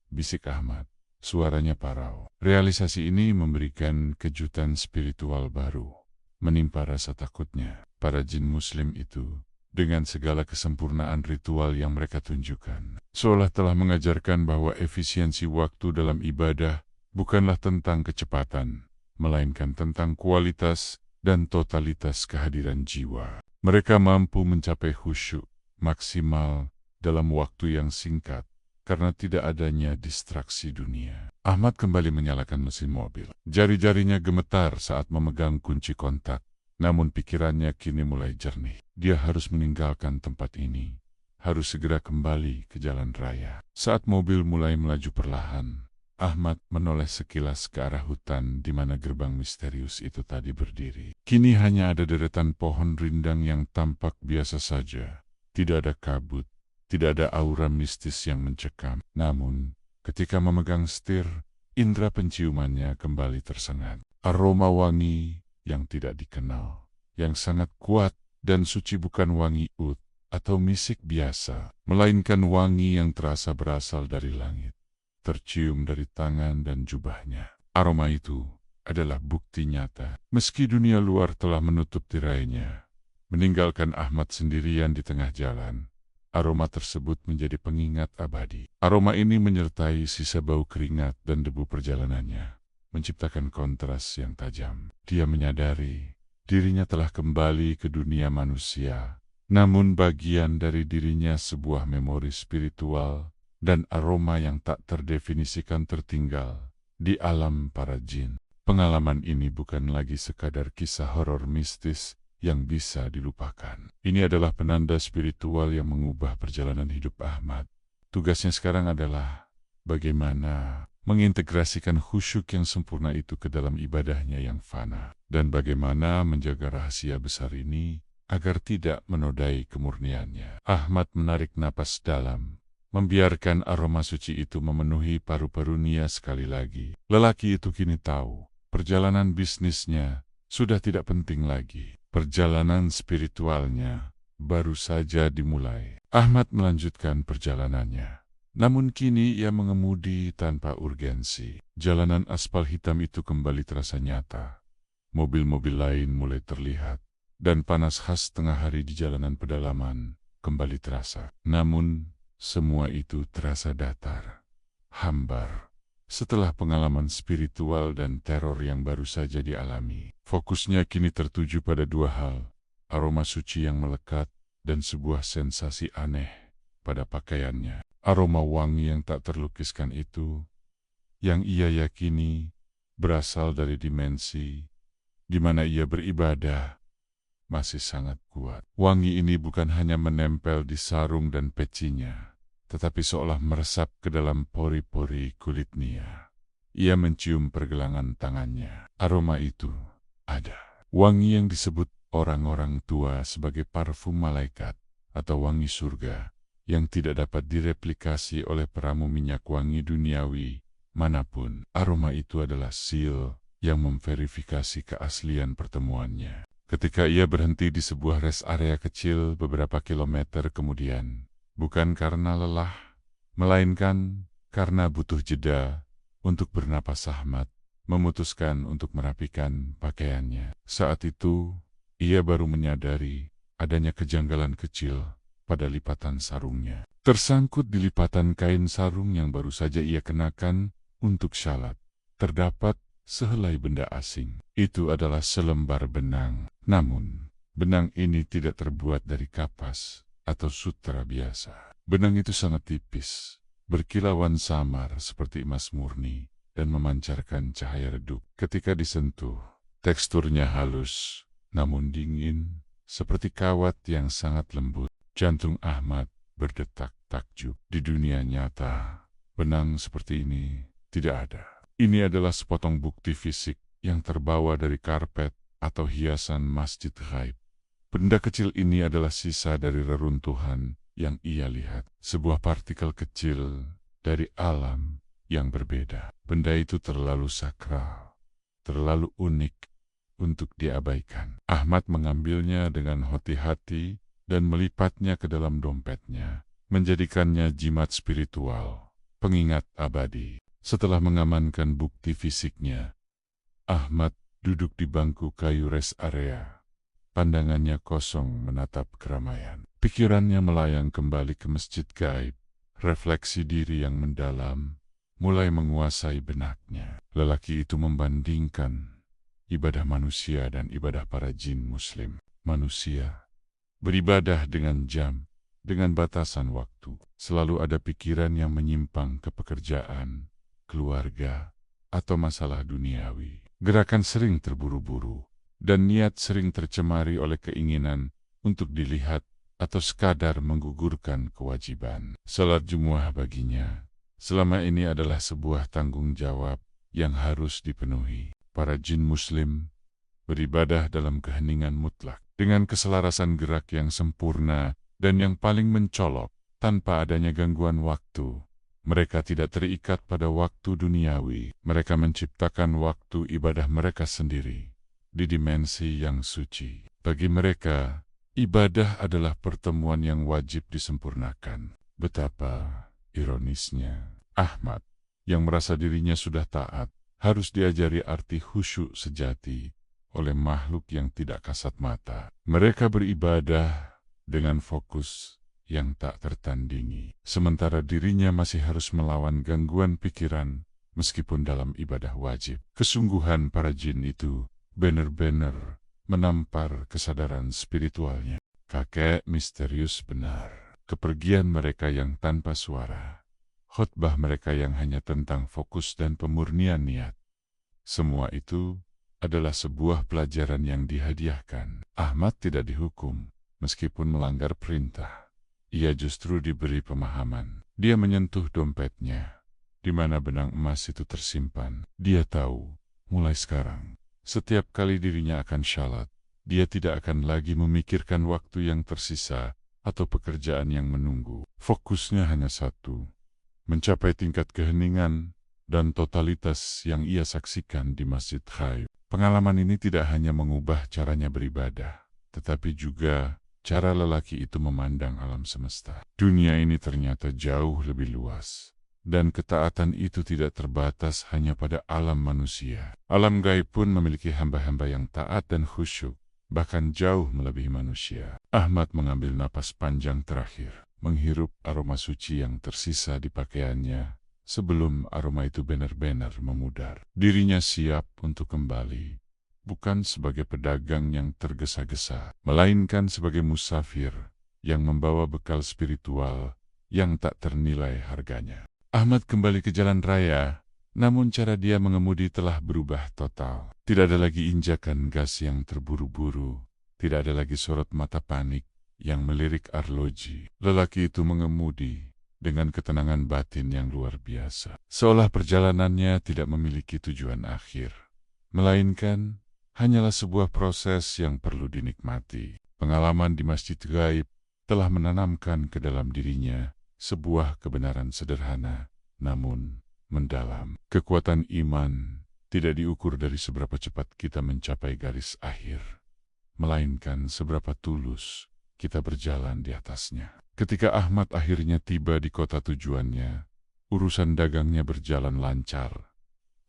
Bisik Ahmad, suaranya parau. Realisasi ini memberikan kejutan spiritual baru, menimpa rasa takutnya. Para jin muslim itu, dengan segala kesempurnaan ritual yang mereka tunjukkan, seolah telah mengajarkan bahwa efisiensi waktu dalam ibadah bukanlah tentang kecepatan, melainkan tentang kualitas dan totalitas kehadiran jiwa. Mereka mampu mencapai khusyuk maksimal dalam waktu yang singkat karena tidak adanya distraksi dunia. Ahmad kembali menyalakan mesin mobil. Jari-jarinya gemetar saat memegang kunci kontak, namun pikirannya kini mulai jernih. Dia harus meninggalkan tempat ini, harus segera kembali ke jalan raya. Saat mobil mulai melaju perlahan, Ahmad menoleh sekilas ke arah hutan di mana gerbang misterius itu tadi berdiri. Kini hanya ada deretan pohon rindang yang tampak biasa saja. Tidak ada kabut, tidak ada aura mistis yang mencekam. Namun, ketika memegang setir, indera penciumannya kembali tersengat. Aroma wangi yang tidak dikenal, yang sangat kuat dan suci, bukan wangi ud atau misik biasa, melainkan wangi yang terasa berasal dari langit, tercium dari tangan dan jubahnya. Aroma itu adalah bukti nyata. Meski dunia luar telah menutup tirainya, meninggalkan Ahmad sendirian di tengah jalan, aroma tersebut menjadi pengingat abadi. Aroma ini menyertai sisa bau keringat dan debu perjalanannya, menciptakan kontras yang tajam. Dia menyadari dirinya telah kembali ke dunia manusia, namun bagian dari dirinya, sebuah memori spiritual dan aroma yang tak terdefinisikan, tertinggal di alam para jin. Pengalaman ini bukan lagi sekadar kisah horor mistis yang bisa dilupakan. Ini adalah penanda spiritual yang mengubah perjalanan hidup Ahmad. Tugasnya sekarang adalah bagaimana mengintegrasikan khusyuk yang sempurna itu ke dalam ibadahnya yang fana, dan bagaimana menjaga rahasia besar ini agar tidak menodai kemurniannya. Ahmad menarik napas dalam, membiarkan aroma suci itu memenuhi paru-parunya sekali lagi. Lelaki itu kini tahu, perjalanan bisnisnya sudah tidak penting lagi. Perjalanan spiritualnya baru saja dimulai. Ahmad melanjutkan perjalanannya. Namun kini ia mengemudi tanpa urgensi. Jalanan aspal hitam itu kembali terasa nyata. Mobil-mobil lain mulai terlihat, dan panas khas tengah hari di jalanan pedalaman kembali terasa. Namun, semua itu terasa datar, hambar, setelah pengalaman spiritual dan teror yang baru saja dialami. Fokusnya kini tertuju pada dua hal, aroma suci yang melekat dan sebuah sensasi aneh pada pakaiannya. Aroma wangi yang tak terlukiskan itu, yang ia yakini berasal dari dimensi di mana ia beribadah, masih sangat kuat. Wangi ini bukan hanya menempel di sarung dan pecinya, tetapi seolah meresap ke dalam pori-pori kulit Nia. Ia mencium pergelangan tangannya. Aroma itu ada. Wangi yang disebut orang-orang tua sebagai parfum malaikat atau wangi surga yang tidak dapat direplikasi oleh peramu minyak wangi duniawi manapun. Aroma itu adalah seal yang memverifikasi keaslian pertemuannya. Ketika ia berhenti di sebuah rest area kecil beberapa kilometer kemudian, bukan karena lelah, melainkan karena butuh jeda untuk bernapas sahmat, memutuskan untuk merapikan pakaiannya. Saat itu, ia baru menyadari adanya kejanggalan kecil pada lipatan sarungnya. Tersangkut di lipatan kain sarung yang baru saja ia kenakan untuk syalat, terdapat sehelai benda asing. Itu adalah selembar benang. Namun, benang ini tidak terbuat dari kapas atau sutra biasa. Benang itu sangat tipis, berkilauan samar seperti emas murni, dan memancarkan cahaya redup. Ketika disentuh, teksturnya halus, namun dingin, seperti kawat yang sangat lembut. Jantung Ahmad berdetak takjub. Di dunia nyata, benang seperti ini tidak ada. Ini adalah sepotong bukti fisik yang terbawa dari karpet atau hiasan masjid ghaib. Benda kecil ini adalah sisa dari reruntuhan yang ia lihat. Sebuah partikel kecil dari alam yang berbeda. Benda itu terlalu sakral, terlalu unik untuk diabaikan. Ahmad mengambilnya dengan hati-hati dan melipatnya ke dalam dompetnya, menjadikannya jimat spiritual, pengingat abadi. Setelah mengamankan bukti fisiknya, Ahmad duduk di bangku kayu rest area. Pandangannya kosong menatap keramaian. Pikirannya melayang kembali ke masjid gaib. Refleksi diri yang mendalam mulai menguasai benaknya. Lelaki itu membandingkan ibadah manusia dan ibadah para jin muslim. Manusia beribadah dengan jam, dengan batasan waktu. Selalu ada pikiran yang menyimpang ke pekerjaan, keluarga, atau masalah duniawi. Gerakan sering terburu-buru, dan niat sering tercemari oleh keinginan untuk dilihat atau sekadar menggugurkan kewajiban. Salat Jumuah baginya selama ini adalah sebuah tanggung jawab yang harus dipenuhi. Para jin muslim beribadah dalam keheningan mutlak, dengan keselarasan gerak yang sempurna dan yang paling mencolok, tanpa adanya gangguan waktu. Mereka tidak terikat pada waktu duniawi. Mereka menciptakan waktu ibadah mereka sendiri di dimensi yang suci. Bagi mereka, ibadah adalah pertemuan yang wajib disempurnakan. Betapa ironisnya, Ahmad, yang merasa dirinya sudah taat, harus diajari arti khusyuk sejati oleh makhluk yang tidak kasat mata. Mereka beribadah dengan fokus yang tak tertandingi, sementara dirinya masih harus melawan gangguan pikiran meskipun dalam ibadah wajib. Kesungguhan para jin itu benar-benar menampar kesadaran spiritualnya. Kakek misterius benar. Kepergian mereka yang tanpa suara, khotbah mereka yang hanya tentang fokus dan pemurnian niat. Semua itu adalah sebuah pelajaran yang dihadiahkan. Ahmad tidak dihukum meskipun melanggar perintah. Ia justru diberi pemahaman. Dia menyentuh dompetnya, di mana benang emas itu tersimpan. Dia tahu, mulai sekarang, setiap kali dirinya akan syalat, dia tidak akan lagi memikirkan waktu yang tersisa atau pekerjaan yang menunggu. Fokusnya hanya satu, mencapai tingkat keheningan dan totalitas yang ia saksikan di Masjid Ghaib. Pengalaman ini tidak hanya mengubah caranya beribadah, tetapi juga cara lelaki itu memandang alam semesta. Dunia ini ternyata jauh lebih luas, dan ketaatan itu tidak terbatas hanya pada alam manusia. Alam gaib pun memiliki hamba-hamba yang taat dan khusyuk, bahkan jauh melebihi manusia. Ahmad mengambil napas panjang terakhir, menghirup aroma suci yang tersisa di pakaiannya, sebelum aroma itu benar-benar memudar. Dirinya siap untuk kembali, bukan sebagai pedagang yang tergesa-gesa, melainkan sebagai musafir yang membawa bekal spiritual yang tak ternilai harganya. Ahmad kembali ke jalan raya, namun cara dia mengemudi telah berubah total. Tidak ada lagi injakan gas yang terburu-buru, tidak ada lagi sorot mata panik yang melirik arloji. Lelaki itu mengemudi dengan ketenangan batin yang luar biasa, seolah perjalanannya tidak memiliki tujuan akhir, melainkan hanyalah sebuah proses yang perlu dinikmati. Pengalaman di Masjid Gaib telah menanamkan ke dalam dirinya sebuah kebenaran sederhana, namun mendalam. Kekuatan iman tidak diukur dari seberapa cepat kita mencapai garis akhir, melainkan seberapa tulus kita berjalan di atasnya. Ketika Ahmad akhirnya tiba di kota tujuannya, urusan dagangnya berjalan lancar.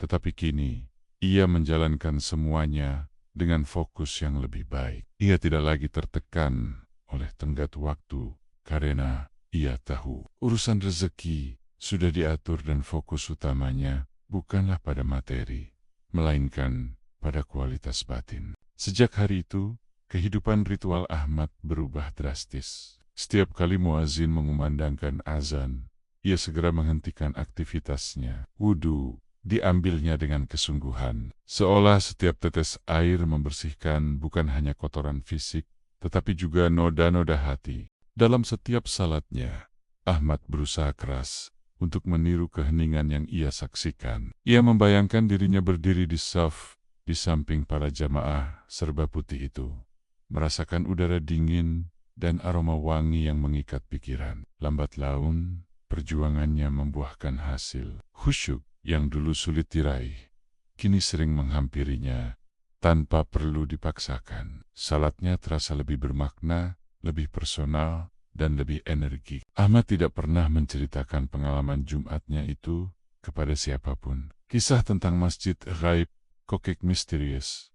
Tetapi kini, ia menjalankan semuanya dengan fokus yang lebih baik. Ia tidak lagi tertekan oleh tenggat waktu, karena ia tahu urusan rezeki sudah diatur dan fokus utamanya bukanlah pada materi, melainkan pada kualitas batin. Sejak hari itu, kehidupan ritual Ahmad berubah drastis. Setiap kali muazin mengumandangkan azan, ia segera menghentikan aktivitasnya. Wudu diambilnya dengan kesungguhan, seolah setiap tetes air membersihkan bukan hanya kotoran fisik, tetapi juga noda-noda hati. Dalam setiap salatnya, Ahmad berusaha keras untuk meniru keheningan yang ia saksikan. Ia membayangkan dirinya berdiri di saf, di samping para jamaah serba putih itu, merasakan udara dingin dan aroma wangi yang mengikat pikiran. Lambat laun, perjuangannya membuahkan hasil. Khusyuk yang dulu sulit diraih, kini sering menghampirinya tanpa perlu dipaksakan. Salatnya terasa lebih bermakna, lebih personal, dan lebih energik. Ahmad tidak pernah menceritakan pengalaman Jumatnya itu kepada siapapun. Kisah tentang Masjid Gaib, kokek misterius,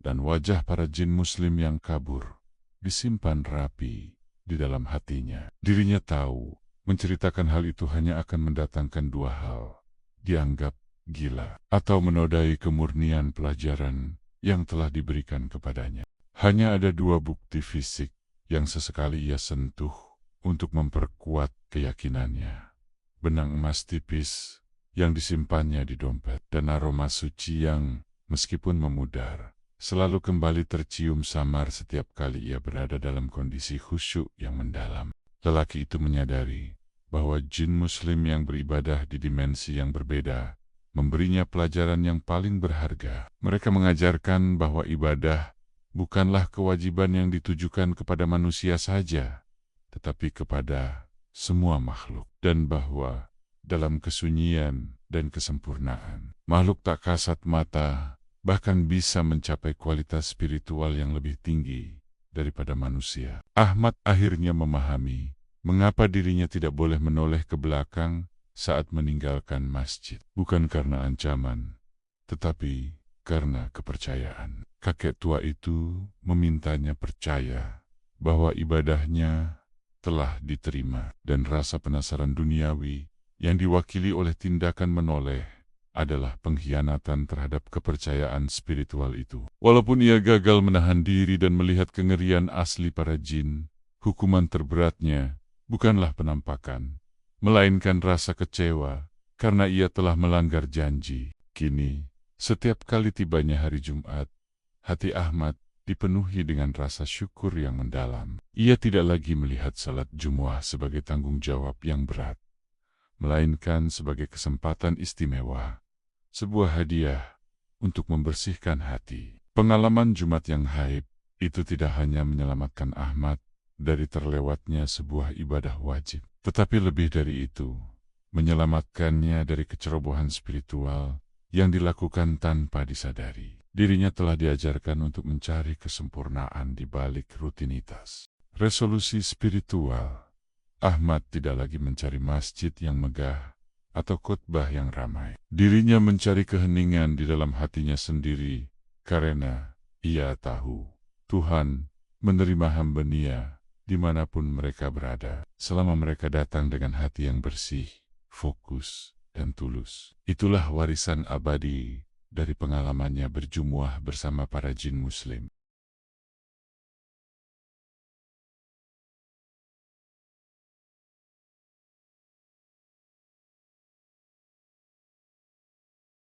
dan wajah para jin muslim yang kabur disimpan rapi di dalam hatinya. Dirinya tahu, menceritakan hal itu hanya akan mendatangkan dua hal: dianggap gila, atau menodai kemurnian pelajaran yang telah diberikan kepadanya. Hanya ada dua bukti fisik yang sesekali ia sentuh untuk memperkuat keyakinannya: benang emas tipis yang disimpannya di dompet, dan aroma suci yang, meskipun memudar, selalu kembali tercium samar setiap kali ia berada dalam kondisi khusyuk yang mendalam. Lelaki itu menyadari bahwa jin muslim yang beribadah di dimensi yang berbeda memberinya pelajaran yang paling berharga. Mereka mengajarkan bahwa ibadah bukanlah kewajiban yang ditujukan kepada manusia saja, tetapi kepada semua makhluk, dan bahwa dalam kesunyian dan kesempurnaan, makhluk tak kasat mata bahkan bisa mencapai kualitas spiritual yang lebih tinggi daripada manusia. Ahmad akhirnya memahami mengapa dirinya tidak boleh menoleh ke belakang saat meninggalkan masjid. Bukan karena ancaman, tetapi karena kepercayaan. Kakek tua itu memintanya percaya bahwa ibadahnya telah diterima, dan rasa penasaran duniawi yang diwakili oleh tindakan menoleh adalah pengkhianatan terhadap kepercayaan spiritual itu. Walaupun ia gagal menahan diri dan melihat kengerian asli para jin, hukuman terberatnya bukanlah penampakan, melainkan rasa kecewa karena ia telah melanggar janji. Kini, setiap kali tibanya hari Jumat, hati Ahmad dipenuhi dengan rasa syukur yang mendalam. Ia tidak lagi melihat salat Jumuah sebagai tanggung jawab yang berat, melainkan sebagai kesempatan istimewa, sebuah hadiah untuk membersihkan hati. Pengalaman Jumat yang haib itu tidak hanya menyelamatkan Ahmad dari terlewatnya sebuah ibadah wajib, tetapi lebih dari itu, menyelamatkannya dari kecerobohan spiritual yang dilakukan tanpa disadari. Dirinya telah diajarkan untuk mencari kesempurnaan di balik rutinitas. Resolusi spiritual. Ahmad tidak lagi mencari masjid yang megah atau khotbah yang ramai. Dirinya mencari keheningan di dalam hatinya sendiri, karena ia tahu Tuhan menerima hamba-Nya dimanapun mereka berada, selama mereka datang dengan hati yang bersih, fokus, dan tulus. Itulah warisan abadi dari pengalamannya berjumuah bersama para jin Muslim.